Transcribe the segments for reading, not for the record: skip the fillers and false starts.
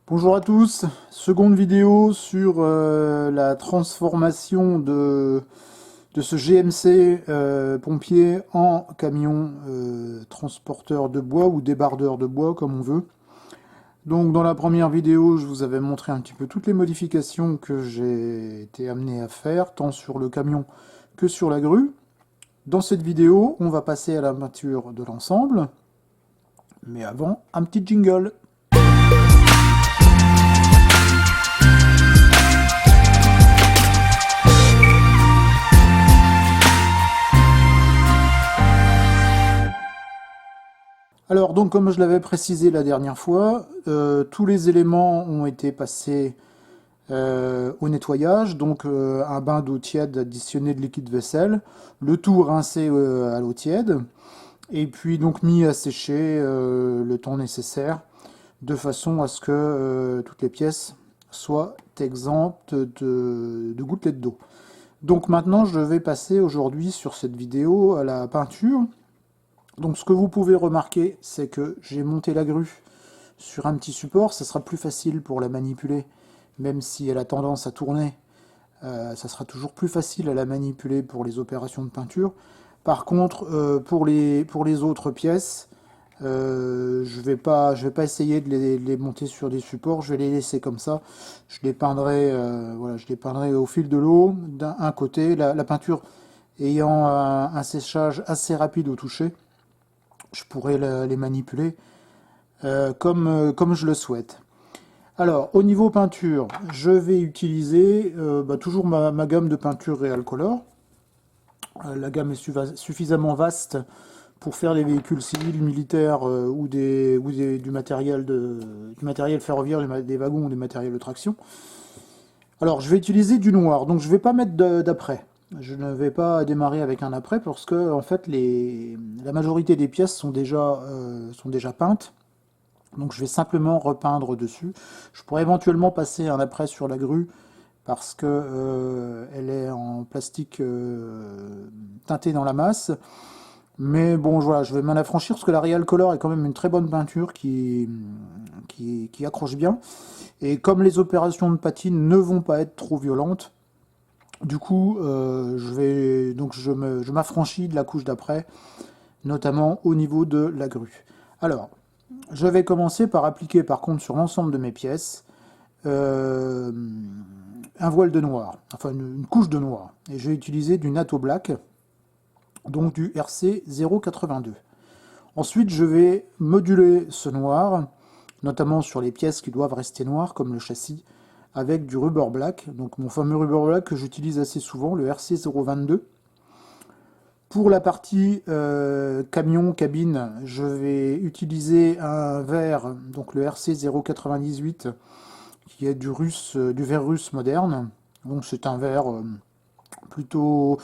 Bonjour à tous, seconde vidéo sur la transformation de ce GMC pompier en camion transporteur de bois ou débardeur de bois comme on veut. Donc dans la première vidéo, je vous avais montré un petit peu toutes les modifications que j'ai été amené à faire, tant sur le camion que sur la grue. Dans cette vidéo, on va passer à la peinture de l'ensemble, mais avant, un petit jingle. Alors, donc, comme je l'avais précisé la dernière fois, tous les éléments ont été passés au nettoyage, donc un bain d'eau tiède additionné de liquide vaisselle, le tout rincé à l'eau tiède, et puis donc mis à sécher le temps nécessaire, de façon à ce que toutes les pièces soient exemptes de gouttelettes d'eau. Donc maintenant, je vais passer aujourd'hui sur cette vidéo à la peinture. Donc ce que vous pouvez remarquer, c'est que j'ai monté la grue sur un petit support, ça sera plus facile pour la manipuler, même si elle a tendance à tourner, ça sera toujours plus facile à la manipuler pour les opérations de peinture. Par contre, pour les autres pièces, je vais pas essayer de les monter sur des supports, je vais les laisser comme ça. Je les peindrai, voilà, je les peindrai au fil de l'eau, d'un côté, la peinture ayant un séchage assez rapide au toucher. Je pourrais les manipuler comme je le souhaite. Alors, au niveau peinture, je vais utiliser toujours ma gamme de peinture Real Color. La gamme est suffisamment vaste pour faire des véhicules civils, militaires du matériel ferroviaire, des wagons ou des matériels de traction. Alors, je vais utiliser du noir, donc je ne vais pas mettre d'après. Je ne vais pas démarrer avec un après parce que en fait la majorité des pièces sont déjà peintes. Donc je vais simplement repeindre dessus. Je pourrais éventuellement passer un après sur la grue parce que elle est en plastique teinté dans la masse. Mais bon, voilà, je vais m'en affranchir parce que la Real Color est quand même une très bonne peinture qui accroche bien. Et comme les opérations de patine ne vont pas être trop violentes, du coup, je m'affranchis de la couche d'après, notamment au niveau de la grue. Alors, je vais commencer par appliquer par contre sur l'ensemble de mes pièces euh, un voile de noir, enfin une couche de noir. Et je vais utiliser du Natto Black, donc du RC 082. Ensuite, je vais moduler ce noir, notamment sur les pièces qui doivent rester noires, comme le châssis, avec du rubber black, donc mon fameux rubber black que j'utilise assez souvent, le RC 022. Pour la partie camion, cabine, je vais utiliser un verre, donc le RC 098, qui est du verre russe moderne. Donc c'est un verre plutôt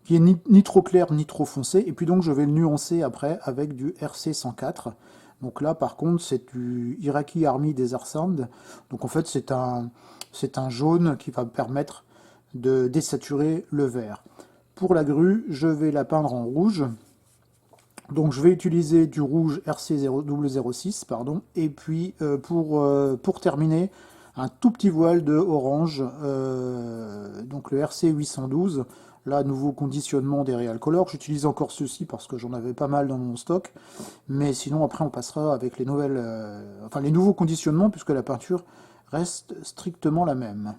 qui est ni trop clair ni trop foncé. Et puis donc je vais le nuancer après avec du RC 104. Donc là par contre c'est du Iraqi Army Desert Sand. Donc en fait c'est un jaune qui va me permettre de désaturer le verre. Pour la grue, je vais la peindre en rouge. Donc je vais utiliser du rouge RC006, pardon, et puis pour terminer, un tout petit voile de orange, donc le RC812. Là, nouveau conditionnement des Real Color. J'utilise encore ceci parce que j'en avais pas mal dans mon stock. Mais sinon, après, on passera avec les nouveaux conditionnements puisque la peinture reste strictement la même.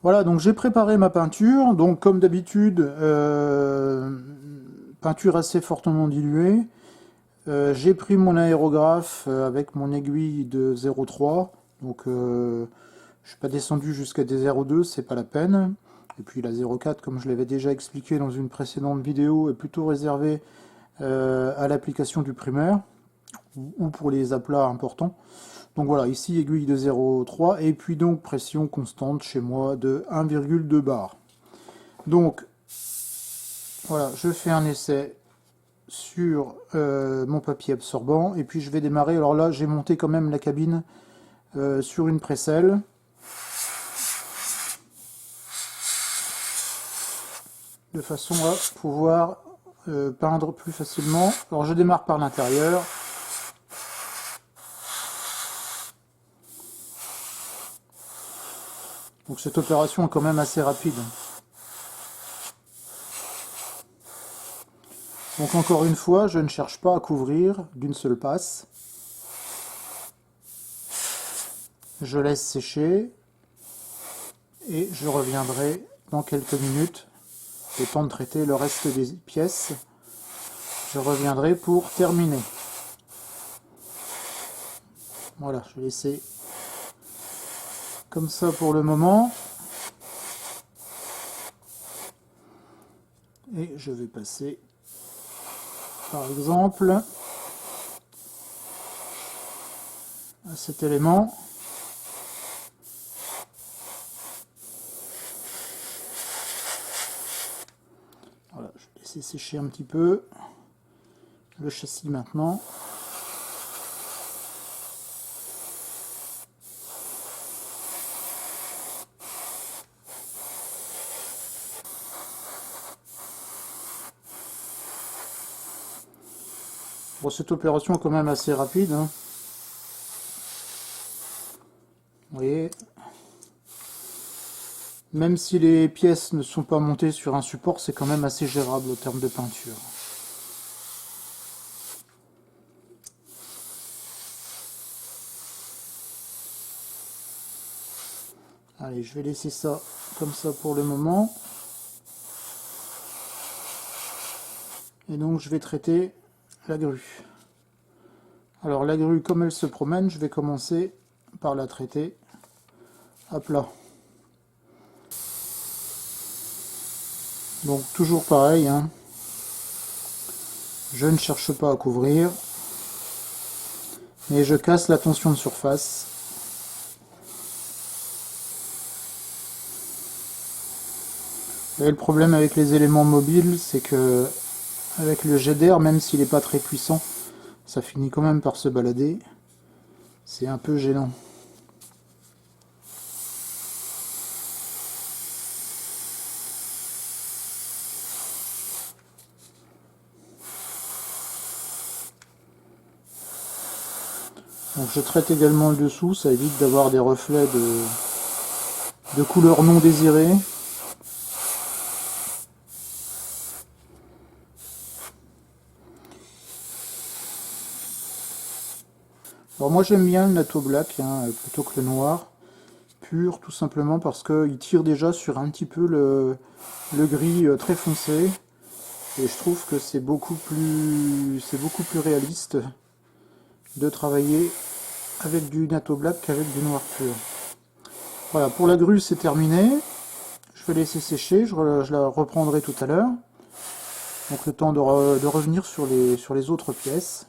Voilà, donc j'ai préparé ma peinture. Donc, comme d'habitude, peinture assez fortement diluée. J'ai pris mon aérographe avec mon aiguille de 0,3. Donc, je suis pas descendu jusqu'à des 0,2, c'est pas la peine. Et puis la 0,4, comme je l'avais déjà expliqué dans une précédente vidéo, est plutôt réservée à l'application du primaire ou pour les aplats importants. Donc voilà, ici aiguille de 0,3 et puis donc pression constante chez moi de 1,2 bar. Donc voilà, je fais un essai sur mon papier absorbant et puis je vais démarrer. Alors là, j'ai monté quand même la cabine sur une précelle. De façon à pouvoir peindre plus facilement. Alors je démarre par l'intérieur. Donc cette opération est quand même assez rapide. Donc encore une fois, je ne cherche pas à couvrir d'une seule passe. Je laisse sécher et je reviendrai dans quelques minutes, le temps de traiter le reste des pièces. Je reviendrai pour terminer. Voilà, je vais laisser comme ça pour le moment. Et je vais passer, par exemple, à cet élément. Voilà, je vais laisser sécher un petit peu le châssis maintenant. Bon, cette opération est quand même assez rapide, hein. Vous voyez, même si les pièces ne sont pas montées sur un support, c'est quand même assez gérable au terme de peinture. Allez, je vais laisser ça comme ça pour le moment. Et donc je vais traiter la grue. Alors la grue, comme elle se promène, je vais commencer par la traiter à plat. Donc toujours pareil, hein. Je ne cherche pas à couvrir, mais je casse la tension de surface. Et le problème avec les éléments mobiles, c'est que avec le jet d'air, même s'il n'est pas très puissant, ça finit quand même par se balader. C'est un peu gênant. Donc je traite également le dessous, ça évite d'avoir des reflets de couleurs non désirées. Alors moi j'aime bien le natto black, hein, plutôt que le noir pur, tout simplement parce qu'il tire déjà sur un petit peu le gris très foncé, et je trouve que c'est beaucoup plus réaliste de travailler avec du natto black qu'avec du noir pur. Voilà, pour la grue c'est terminé, je vais laisser sécher, je la reprendrai tout à l'heure, donc le temps de revenir sur les autres pièces.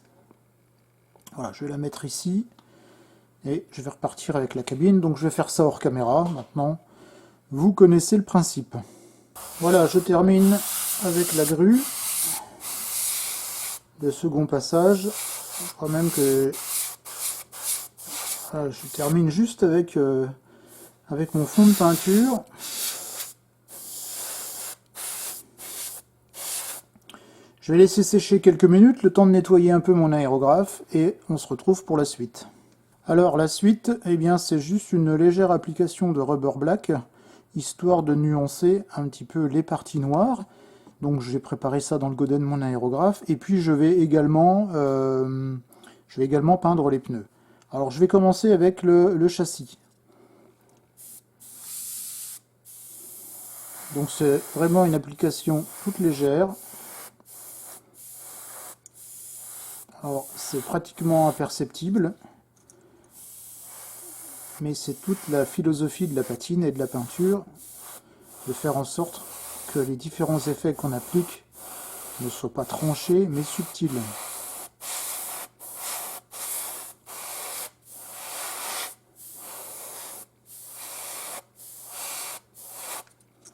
Voilà, je vais la mettre ici. Et je vais repartir avec la cabine. Donc je vais faire ça hors caméra maintenant. Vous connaissez le principe. Voilà, je termine avec la grue. Le second passage. Je crois même que... Voilà, je termine juste avec mon fond de peinture. Je vais laisser sécher quelques minutes, le temps de nettoyer un peu mon aérographe, et on se retrouve pour la suite. Alors la suite, eh bien c'est juste une légère application de rubber black, histoire de nuancer un petit peu les parties noires. Donc j'ai préparé ça dans le godet de mon aérographe, et puis je vais également peindre les pneus. Alors je vais commencer avec le châssis. Donc c'est vraiment une application toute légère. Alors c'est pratiquement imperceptible, mais c'est toute la philosophie de la patine et de la peinture, de faire en sorte que les différents effets qu'on applique ne soient pas tranchés, mais subtils.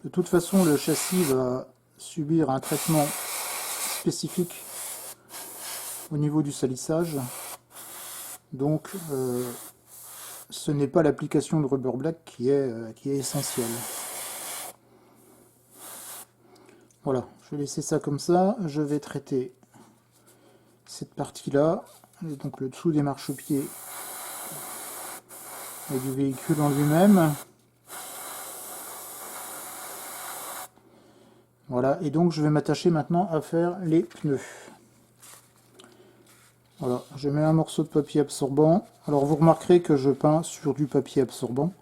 De toute façon, le châssis va subir un traitement spécifique au niveau du salissage, donc ce n'est pas l'application de rubber black qui est essentielle. Voilà, je vais laisser ça comme ça. Je vais traiter cette partie-là, donc le dessous des marchepieds et du véhicule en lui-même. Voilà, et donc je vais m'attacher maintenant à faire les pneus. Voilà, je mets un morceau de papier absorbant. Alors vous remarquerez que je peins sur du papier absorbant.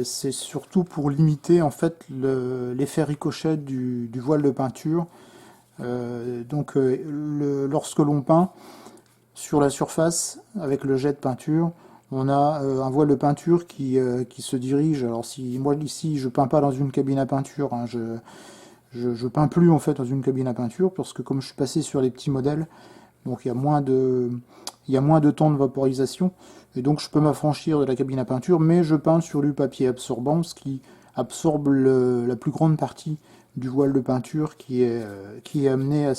C'est surtout pour limiter en fait l'effet ricochet du voile de peinture. Lorsque l'on peint sur la surface avec le jet de peinture, on a un voile de peinture qui se dirige. Alors si moi ici je peins pas dans une cabine à peinture, hein, je peins plus en fait dans une cabine à peinture parce que comme je suis passé sur les petits modèles, donc il y a moins de temps de vaporisation et donc je peux m'affranchir de la cabine à peinture, mais je peins sur du papier absorbant, ce qui absorbe la plus grande partie du voile de peinture qui est amené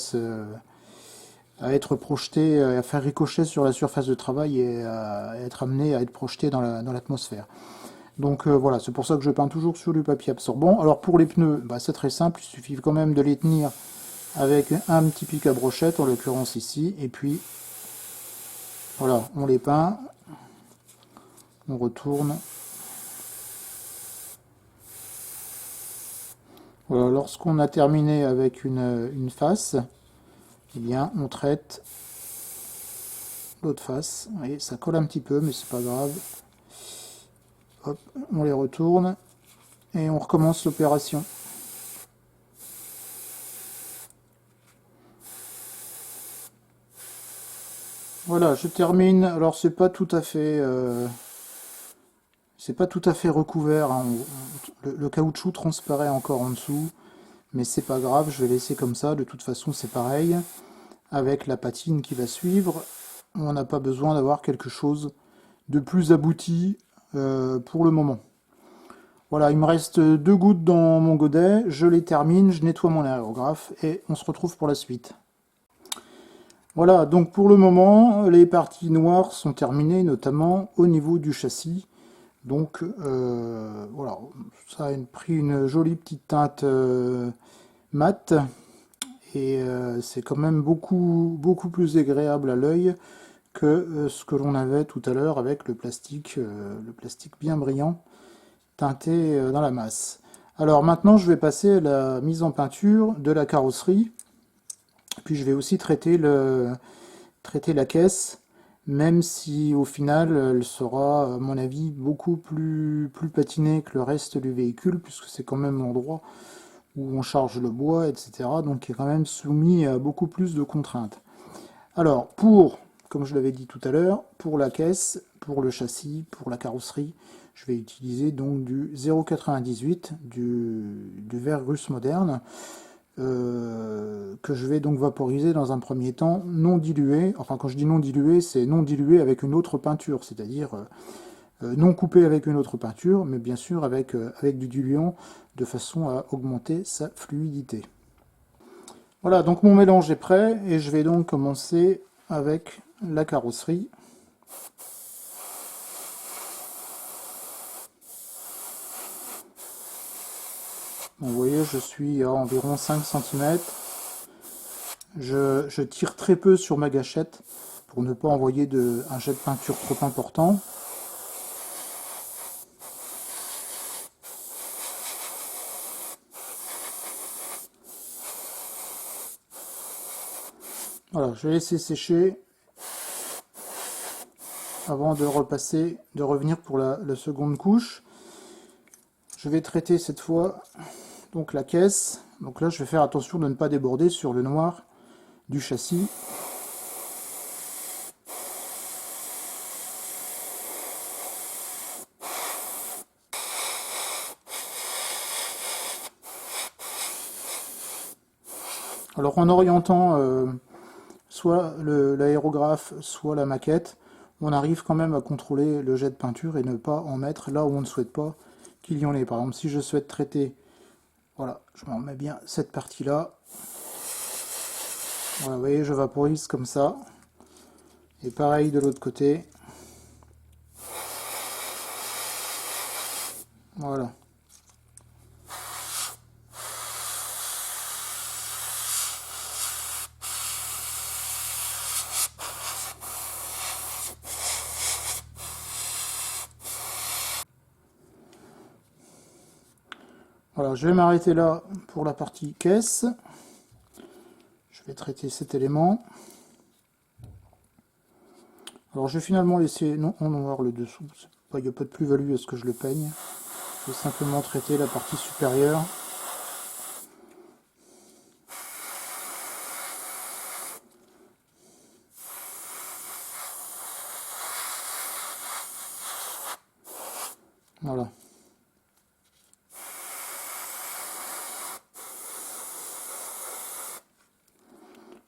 à être projeté, à faire ricocher sur la surface de travail et à être amené à être projeté dans l'atmosphère. Donc voilà, c'est pour ça que je peins toujours sur du papier absorbant. Alors pour les pneus, bah, c'est très simple, il suffit quand même de les tenir avec un petit pic à brochette, en l'occurrence ici, et puis voilà, on les peint, on retourne. Voilà, lorsqu'on a terminé avec une face, eh bien on traite l'autre face. Vous voyez, ça colle un petit peu, mais c'est pas grave. Hop, on les retourne et on recommence l'opération. Voilà, je termine. Alors c'est pas tout à fait recouvert, hein. Le caoutchouc transparaît encore en dessous, mais c'est pas grave, je vais laisser comme ça. De toute façon, c'est pareil. Avec la patine qui va suivre, on n'a pas besoin d'avoir quelque chose de plus abouti pour le moment. Voilà, il me reste 2 gouttes dans mon godet, je les termine, je nettoie mon aérographe et on se retrouve pour la suite. Voilà, donc pour le moment, les parties noires sont terminées, notamment au niveau du châssis. Donc voilà, ça a pris une jolie petite teinte mate et c'est quand même beaucoup plus agréable à l'œil que ce que l'on avait tout à l'heure avec le plastique bien brillant teinté dans la masse. Alors maintenant, je vais passer à la mise en peinture de la carrosserie, puis je vais aussi traiter la caisse, même si au final elle sera, à mon avis, beaucoup plus patinée que le reste du véhicule, puisque c'est quand même l'endroit où on charge le bois, etc. Donc il est quand même soumis à beaucoup plus de contraintes. Alors, comme je l'avais dit tout à l'heure, pour la caisse, pour le châssis, pour la carrosserie, je vais utiliser donc du 0,98, du verre russe moderne, que je vais donc vaporiser dans un premier temps non dilué. Enfin, quand je dis non dilué, c'est non dilué avec une autre peinture, c'est-à-dire non coupé avec une autre peinture, mais bien sûr avec du diluant, de façon à augmenter sa fluidité. Voilà, donc mon mélange est prêt et je vais donc commencer avec la carrosserie. Vous voyez, je suis à environ 5 cm. Je tire très peu sur ma gâchette pour ne pas envoyer un jet de peinture trop important. Voilà, je vais laisser sécher avant de revenir pour la seconde couche. Je vais traiter cette fois donc la caisse. Donc là, je vais faire attention de ne pas déborder sur le noir du châssis. Alors en orientant soit l'aérographe, soit la maquette, on arrive quand même à contrôler le jet de peinture et ne pas en mettre là où on ne souhaite pas qu'il y en ait. Par exemple, si je souhaite traiter, voilà, je m'en mets bien cette partie-là. Voilà, vous voyez, je vaporise comme ça. Et pareil de l'autre côté. Voilà. Voilà, je vais m'arrêter là pour la partie caisse. Je vais traiter cet élément. Alors je vais finalement laisser en noir le dessous. Il n'y a pas de plus-value à ce que je le peigne. Je vais simplement traiter la partie supérieure. Voilà.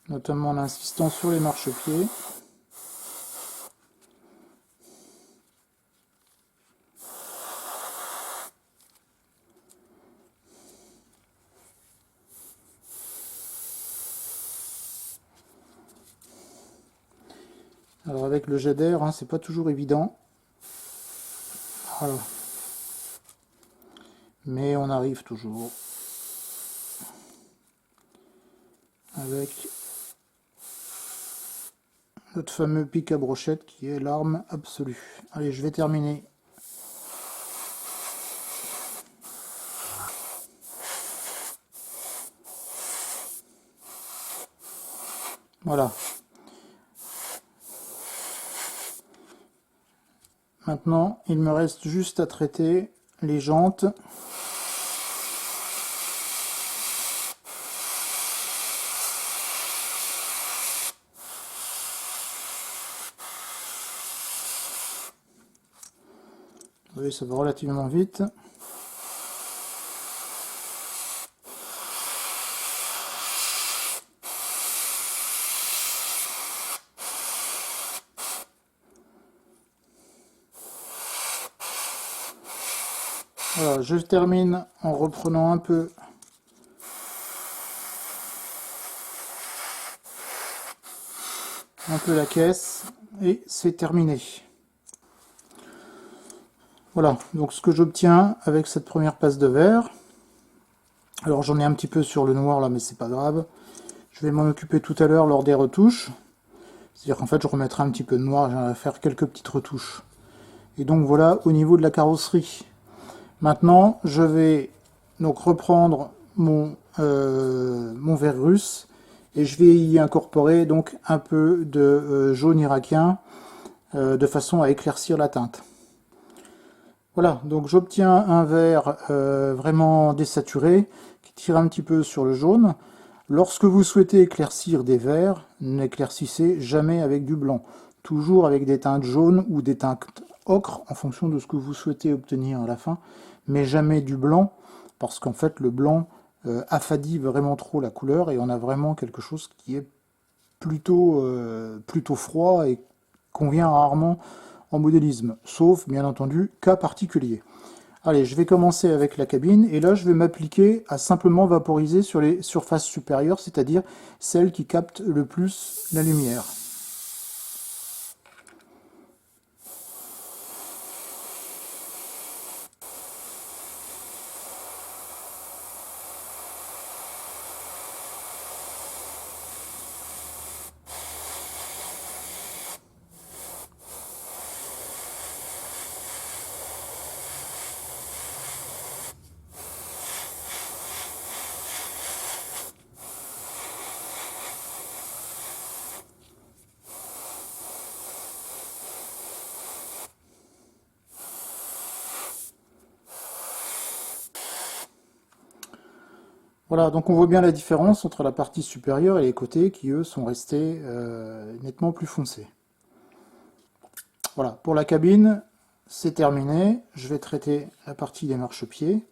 Notamment en insistant sur les marchepieds. Alors avec le jet d'air, hein, c'est pas toujours évident. Voilà. Mais on arrive toujours. Avec notre fameux pic à brochette qui est l'arme absolue. Allez, je vais terminer. Voilà. Maintenant, il me reste juste à traiter les jantes. Vous voyez, ça va relativement vite. Voilà, je termine en reprenant un peu la caisse et c'est terminé. Voilà, donc ce que j'obtiens avec cette première passe de verre. Alors j'en ai un petit peu sur le noir là, mais c'est pas grave. Je vais m'en occuper tout à l'heure lors des retouches. C'est-à-dire qu'en fait je remettrai un petit peu de noir, je vais faire quelques petites retouches. Et donc voilà au niveau de la carrosserie. Maintenant je vais donc reprendre mon verre russe et je vais y incorporer donc un peu de jaune irakien de façon à éclaircir la teinte. Voilà, donc j'obtiens un vert vraiment désaturé qui tire un petit peu sur le jaune. Lorsque vous souhaitez éclaircir des verts, n'éclaircissez jamais avec du blanc. Toujours avec des teintes jaunes ou des teintes ocre en fonction de ce que vous souhaitez obtenir à la fin, mais jamais du blanc parce qu'en fait le blanc affadit vraiment trop la couleur et on a vraiment quelque chose qui est plutôt froid et convient rarement en modélisme, sauf bien entendu cas particulier. Allez, je vais commencer avec la cabine et là je vais m'appliquer à simplement vaporiser sur les surfaces supérieures, c'est-à-dire celles qui captent le plus la lumière. Voilà, donc on voit bien la différence entre la partie supérieure et les côtés qui, eux, sont restés nettement plus foncés. Voilà, pour la cabine, c'est terminé. Je vais traiter la partie des marchepieds.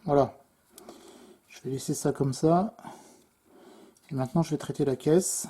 Voilà, je vais laisser ça comme ça. Et maintenant, je vais traiter la caisse.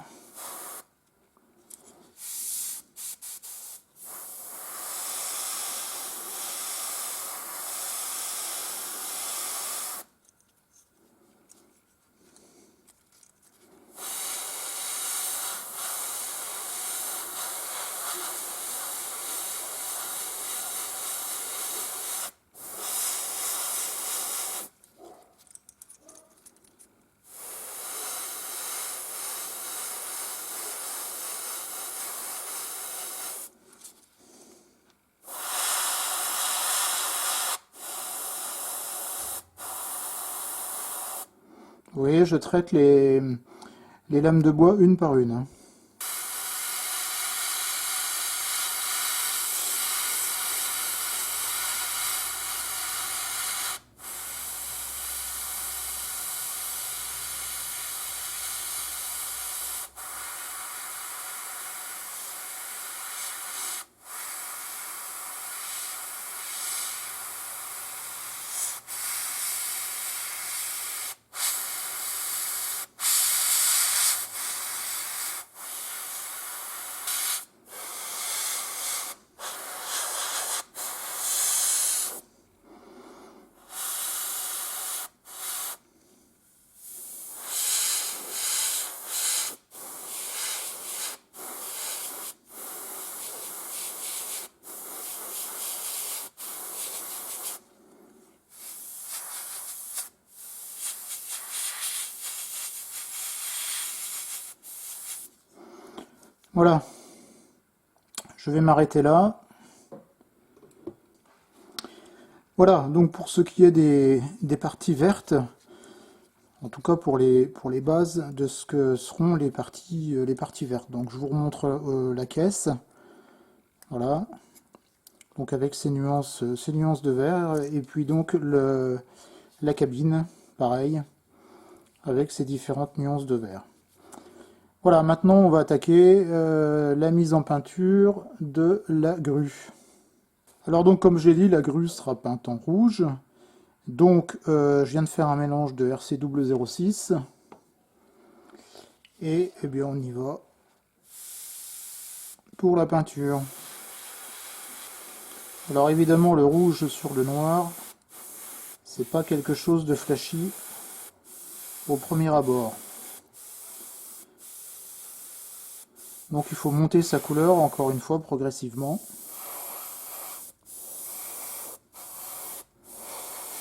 Vous voyez, je traite les lames de bois une par une, hein. Voilà, je vais m'arrêter là. Voilà, donc pour ce qui est des parties vertes, en tout cas pour les bases de ce que seront les parties vertes. Donc je vous remontre la caisse. Voilà, donc avec ces nuances de vert, et puis donc la cabine, pareil, avec ces différentes nuances de vert. Voilà, maintenant on va attaquer la mise en peinture de la grue. Alors donc comme j'ai dit, la grue sera peinte en rouge. Donc je viens de faire un mélange de RC006 et eh bien on y va pour la peinture. Alors évidemment le rouge sur le noir, c'est pas quelque chose de flashy au premier abord. Donc il faut monter sa couleur encore une fois progressivement,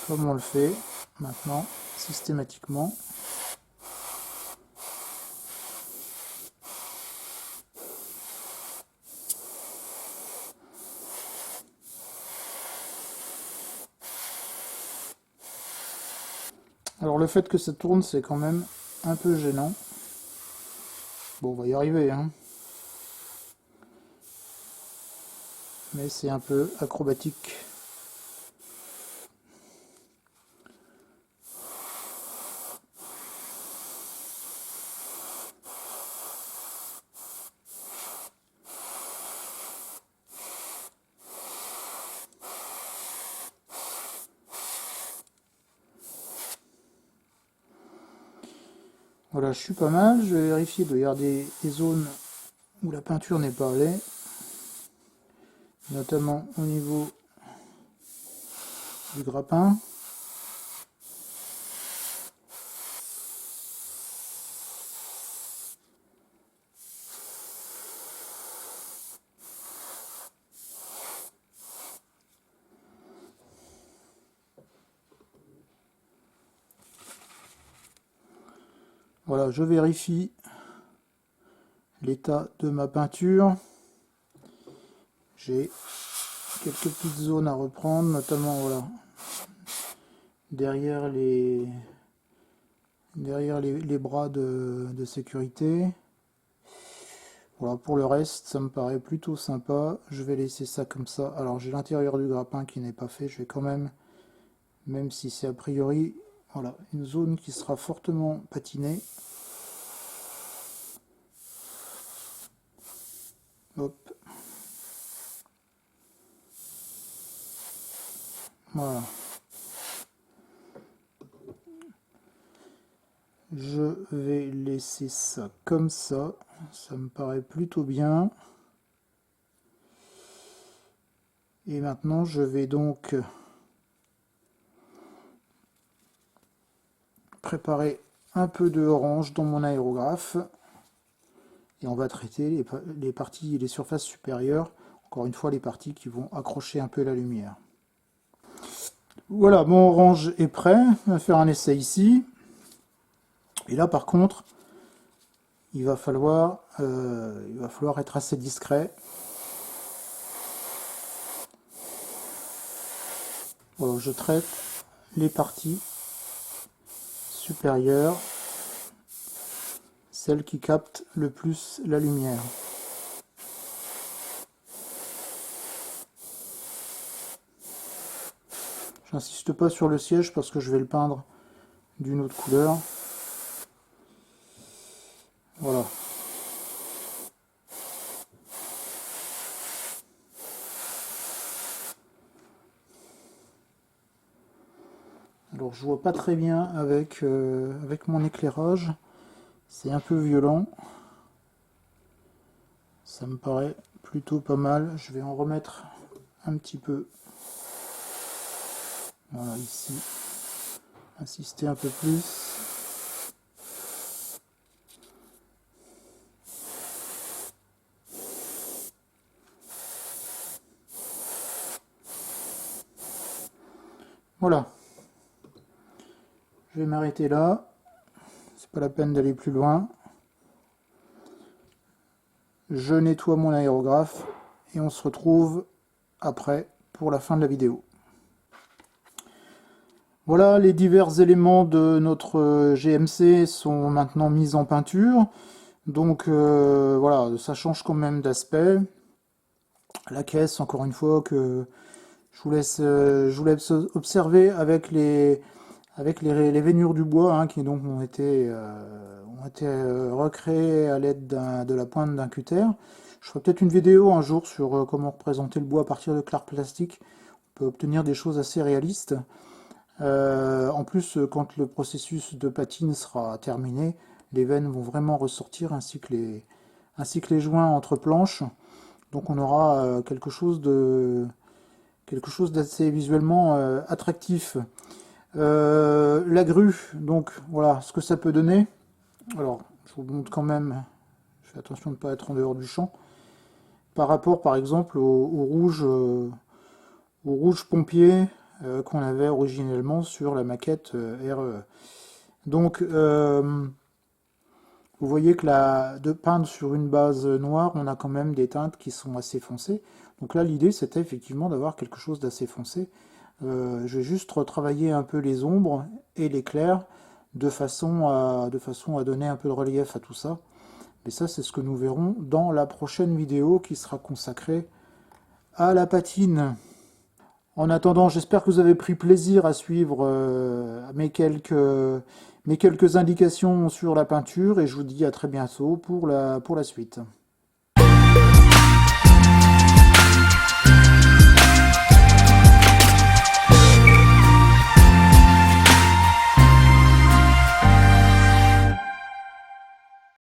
comme on le fait maintenant systématiquement. Alors le fait que ça tourne, c'est quand même un peu gênant. Bon, on va y arriver, hein. Mais c'est un peu acrobatique. Voilà, je suis pas mal. Je vais vérifier de garder des zones où la peinture n'est pas allée, notamment au niveau du grappin. Voilà, je vérifie l'état de ma peinture. J'ai quelques petites zones à reprendre, notamment voilà, derrière les bras de sécurité. Voilà, pour le reste, ça me paraît plutôt sympa. Je vais laisser ça comme ça. Alors j'ai l'intérieur du grappin qui n'est pas fait. Je vais quand même si c'est a priori, voilà, une zone qui sera fortement patinée. Hop. Voilà. Je vais laisser ça comme ça. Ça me paraît plutôt bien. Et maintenant, je vais donc préparer un peu de orange dans mon aérographe. Et on va traiter les parties, les surfaces supérieures. Encore une fois, les parties qui vont accrocher un peu la lumière. Voilà, mon orange est prêt. On va faire un essai ici. Et là, par contre, il va falloir être assez discret. Voilà, je traite les parties supérieure, celle qui capte le plus la lumière. J'insiste pas sur le siège parce que je vais le peindre d'une autre couleur. Voilà. Alors je vois pas très bien avec mon éclairage. C'est un peu violent. Ça me paraît plutôt pas mal. Je vais en remettre un petit peu. Voilà, ici. Insister un peu plus. Voilà. Je vais m'arrêter là. C'est pas la peine d'aller plus loin. Je nettoie mon aérographe et on se retrouve après pour la fin de la vidéo. Voilà, les divers éléments de notre GMC sont maintenant mis en peinture. Donc voilà, ça change quand même d'aspect. La caisse, encore une fois, que je vous laisse observer avec les rainures du bois, hein, qui donc ont été recréées à l'aide de la pointe d'un cutter. Je ferai peut-être une vidéo un jour sur comment représenter le bois à partir de clair plastique. On peut obtenir des choses assez réalistes. En plus, quand le processus de patine sera terminé, les veines vont vraiment ressortir ainsi que les joints entre planches. Donc on aura quelque chose d'assez visuellement attractif. La grue, donc voilà ce que ça peut donner. Alors, je vous montre quand même, je fais attention de ne pas être en dehors du champ, par rapport par exemple au rouge pompier qu'on avait originellement sur la maquette RE. Donc, vous voyez que de peindre sur une base noire, on a quand même des teintes qui sont assez foncées. Donc là, l'idée, c'était effectivement d'avoir quelque chose d'assez foncé. Je vais juste retravailler un peu les ombres et les clairs de façon à donner un peu de relief à tout ça. Mais ça, c'est ce que nous verrons dans la prochaine vidéo qui sera consacrée à la patine. En attendant, j'espère que vous avez pris plaisir à suivre mes quelques indications sur la peinture et je vous dis à très bientôt pour la suite.